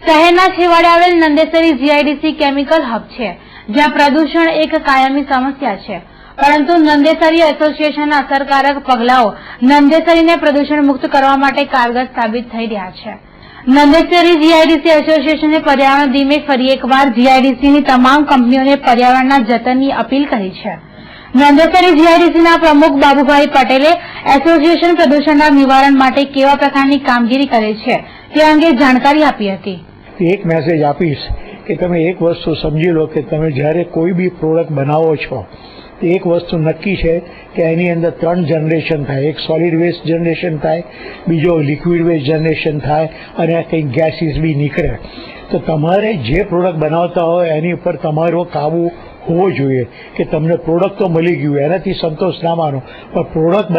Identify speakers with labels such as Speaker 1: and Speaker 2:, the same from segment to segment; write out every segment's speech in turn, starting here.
Speaker 1: શહેરના છેવાડે આવેલ Nandesari GIDC chemical hub છે, જ્યાં પ્રદૂષણ એક કાયમી સમસ્યા છે. પરંતુ નંદેસરી એસોસિએશનના અસરકારક પગલાઓ નંદેસરીને પ્રદૂષણ મુક્ત કરવા માટે કારગર સાબિત થઈ રહ્યા છે. નંદેસરી જીઆઈડીસી એસોસિએશને પર્યાવરણ દિને ફરી એકવાર જીઆઈડીસીની તમામ કંપનીઓને પર્યાવરણના જતનની અપીલ કરી છે. નંદેસરી જીઆઈડીસીના પ્રમુખ બાબુભાઈ પટેલે એસોસિએશન પ્રદૂષણના નિવારણ માટે કેવા પ્રકારની કામગીરી કરે છે તે અંગે જાણકારી આપી હતી.
Speaker 2: એક મેસેજ આપીશ કે તમે એક વસ્તુ સમજી લો કે તમે જ્યારે કોઈ બી પ્રોડક્ટ બનાવો છો તો એક વસ્તુ નક્કી છે કે એની અંદર 3 જનરેશન થાય. એક સોલિડ વેસ્ટ જનરેશન થાય, બીજો લિક્વિડ વેસ્ટ જનરેશન થાય અને કંઈક ગેસીસ બી નીકળે. તો તમારે જે પ્રોડક્ટ બનાવતા હોય એની ઉપર તમારો કાબુ હોવો જોઈએ કે તમને પ્રોડક્ટ તો મળી ગયું, એનાથી સંતોષ ના માનો, પણ પ્રોડક્ટ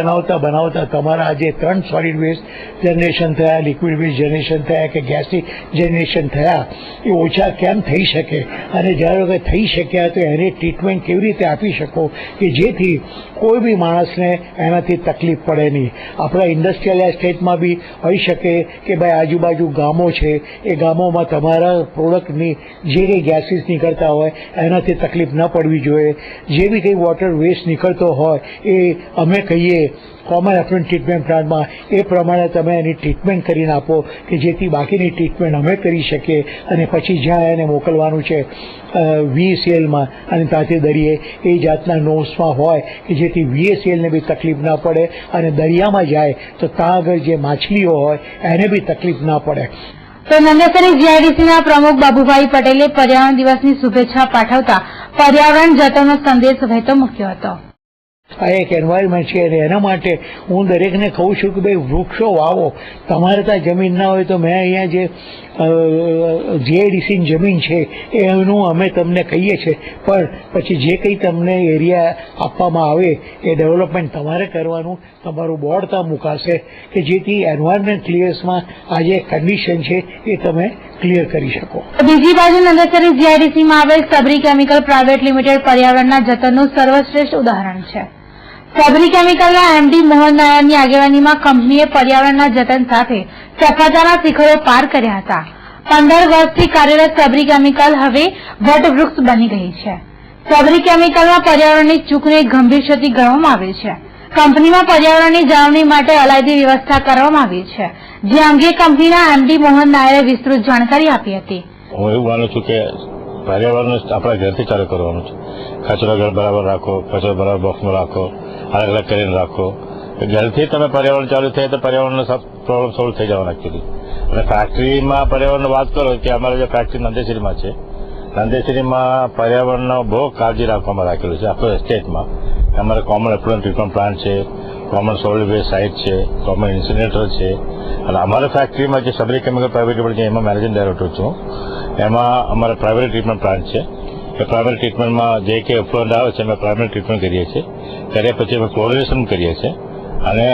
Speaker 2: બનાવતા તમારા જે 3 સોલિડ વેસ્ટ જનરેશન થયા, લિક્વિડ વેસ્ટ જનરેશન થયા કે ગેસી જનરેશન થયા એ ઓછા કેમ થઈ શકે, અને જ્યારે થઈ શક્યા તો એની ટ્રીટમેન્ટ કેવી રીતે આપી શકો કે જેથી કોઈ બી માણસને એનાથી તકલીફ પડે નહીં. આપણા ઇન્ડસ્ટ્રીયલ એસ્ટેટમાં બી હોઈ શકે કે ભાઈ આજુબાજુ ગામો છે, એ ગામોમાં તમારા પ્રોડક્ટની જે કંઈ ગેસીસ નીકળતા હોય એનાથી તકલીફ ન પડવી જોઈએ. જે બી કંઈ વોટર વેસ્ટ નીકળતો હોય એ અમે કહીએ કોમન એફ્લુએન્ટ ટ્રીટમેન્ટ પ્લાન્ટમાં એ પ્રમાણે તમે એની ટ્રીટમેન્ટ કરીને આપો કે જેથી બાકીની ટ્રીટમેન્ટ અમે કરી શકીએ અને પછી જ્યાં એને મોકલવાનું છે VACLમાં અને ત્યાંથી દરિયે એ જાતના નોમ્સમાં હોય કે જેથી VACLને બી તકલીફ ના પડે અને દરિયામાં જાય તો ત્યાં આગળ જે માછલીઓ હોય એને બી તકલીફ ના પડે.
Speaker 1: તો નંદેસરી જીઆઈડીસીના પ્રમુખ બાબુભાઈ પટેલે પર્યાવરણ દિવસની શુભેચ્છા પાઠવતા પર્યાવરણ જતનનો સંદેશ વહેતો મૂક્યો હતો.
Speaker 2: આ એક એન્વાયરમેન્ટ છે અને એના માટે હું દરેકને કહું છું કે ભાઈ વૃક્ષો વાવો. તમારે ત્યાં જમીન ના હોય તો મેં અહીંયા જે જીઆઈડીસીની જમીન છે એનું અમે તમને કહીએ છીએ, પણ પછી જે કંઈ તમને એરિયા આપવામાં આવે એ ડેવલપમેન્ટ તમારે કરવાનું, તમારું બોર્ડ ત્યાં મુકાશે કે જેથી એન્વાયરમેન્ટ ક્લિયર્સમાં આ જે કન્ડિશન છે એ તમે ક્લિયર કરી શકો.
Speaker 1: બીજી બાજુ નંદેસરી જીઆઈડીસીમાં આવેલ સબરી કેમિકલ પ્રાઇવેટ લિમિટેડ પર્યાવરણના જતનનું સર્વશ્રેષ્ઠ ઉદાહરણ છે. સબરી કેમિકલના એમડી મોહન નાયરની આગેવાનીમાં કંપનીએ પર્યાવરણના જતન સાથે સફળતાના શિખરો પાર કર્યા હતા. 15 વર્ષથી કાર્યરત સબરી કેમિકલ હવે વટવૃક્ષ બની ગઈ છે. સબરી કેમિકલમાં પર્યાવરણની ચૂકને ગંભીર ક્ષતિ ગણવામાં આવે છે. કંપનીમાં પર્યાવરણની જાળવણી માટે અલાયદી વ્યવસ્થા કરવામાં આવી છે, જે અંગે કંપનીના એમડી મોહન નાયરે વિસ્તૃત જાણકારી આપી હતી.
Speaker 3: હું એવું માનું છું કે પર્યાવરણ આપણા ઘરથી ચાલુ કરવાનું છે. કચરો ઘર બરાબર રાખો, કચરો બરાબર બોક્સમાં રાખો, અલગ અલગ કરીને રાખો. ઘરથી તમે પર્યાવરણ ચાલુ થાય તો પર્યાવરણનો પ્રોબ્લેમ સોલ્વ થઈ જવાનો એકચ્યુઅલી. અને ફેક્ટરીમાં પર્યાવરણની વાત કરો કે અમારે જે ફેક્ટરી નંદેસરીમાં છે, નંદેસરીમાં પર્યાવરણનો બહુ કાળજી રાખવામાં રાખેલું છે. આપણો એસ્ટેટમાં અમારે કોમન એફ્લુએન્ટ ટ્રીટમેન્ટ પ્લાન્ટ છે, કોમન સોલિડ વેસ્ટ સાઇટ છે, કોમન ઇન્સિનેટર છે. અને અમારા ફેક્ટરીમાં જે સબરી કેમિકલ પ્રાઇવેટ લિમિટેડ છે એમાં મેનેજિંગ ડાયરેક્ટર છું. એમાં અમારે પ્રાઇવેટ ટ્રીટમેન્ટ પ્લાન્ટ છે. એ પ્રાઇવેટ ટ્રીટમેન્ટમાં જે કંઈ એફ્લુએન્ટ આવે છે અમે પ્રાઇમરી ટ્રીટમેન્ટ કરીએ છીએ. કર્યા પછી અમે ક્લોરિનેશન કરીએ છીએ અને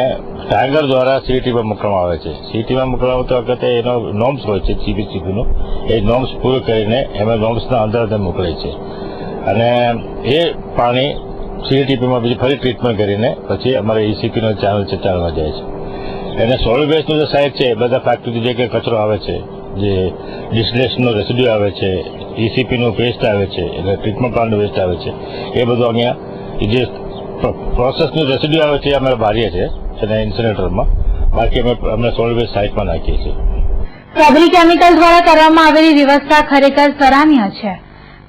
Speaker 3: ટાઈગર દ્વારા CETમાં મોકલવામાં આવે છે. CETમાં મોકલવા વખતે એનો નોર્મ્સ હોય છે, GPCBનો. એ નોર્મ્સ પૂરો કરીને એમાં નોર્મ્સના અંદર મોકલે છે અને એ પાણી CETમાં બીજી ફરી ટ્રીટમેન્ટ કરીને પછી અમારે ECPનો ચેનલમાં જાય છે. એને સોલિડ વેસ્ટનું જે સાઇડ છે બધા ફેક્ટરીથી જે કંઈ કચરો આવે છે, જે ડિસ્ટિલેશનનો રેસિડ્યુ આવે છે, ECPનું વેસ્ટ આવે છે, એટલે ટ્રીટમેન્ટ પ્લાન્ટનું વેસ્ટ આવે છે, એ બધું અહીંયા જે પ્રોસેસનું રેસિડ્યુ આવે છે એ અમે બારીએ છીએ અને ઇન્સિનેટરમાં. બાકી અમે સોલિડ વેસ્ટ સાઇટમાં નાખીએ છીએ.
Speaker 1: સબરી કેમિકલ દ્વારા કરવામાં આવેલી વ્યવસ્થા ખરેખર સરાહનીય છે.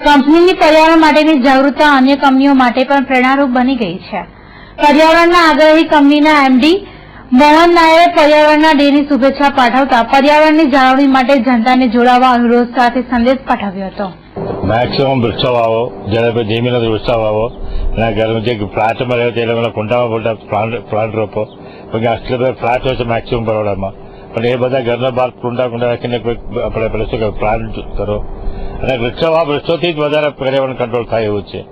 Speaker 1: કંપનીની પર્યાવરણ માટેની જાગૃતતા અન્ય કંપનીઓ માટે પણ પ્રેરણારૂપ બની ગઈ છે. પર્યાવરણના આગ્રહી કંપનીના એમડી મોહન નાયરે પર્યાવરણના ડેની શુભેચ્છા પાઠવતા પર્યાવરણની જાળવણી માટે જનતાને જોડાવા અનુરોધ સાથે સંદેશ પાઠવ્યો હતો.
Speaker 3: મેક્સિમમ વૃક્ષો વાવો, જ્યારે જમીન વૃક્ષો વાવો અને ઘરમાં જે ફ્લેટમાં રહે છે એટલે કુંડામાં મોટા પ્લાન્ટ રોપો. આટલા બધા ફ્લેટ હોય છે મેક્સિમમ બરોડામાં, પણ એ બધા ઘરના બહાર કુંડા રાખીને આપણે શું પ્લાન્ટ કરો અને વૃક્ષોથી જ વધારે પર્યાવરણ કંટ્રોલ થાય એવું છે.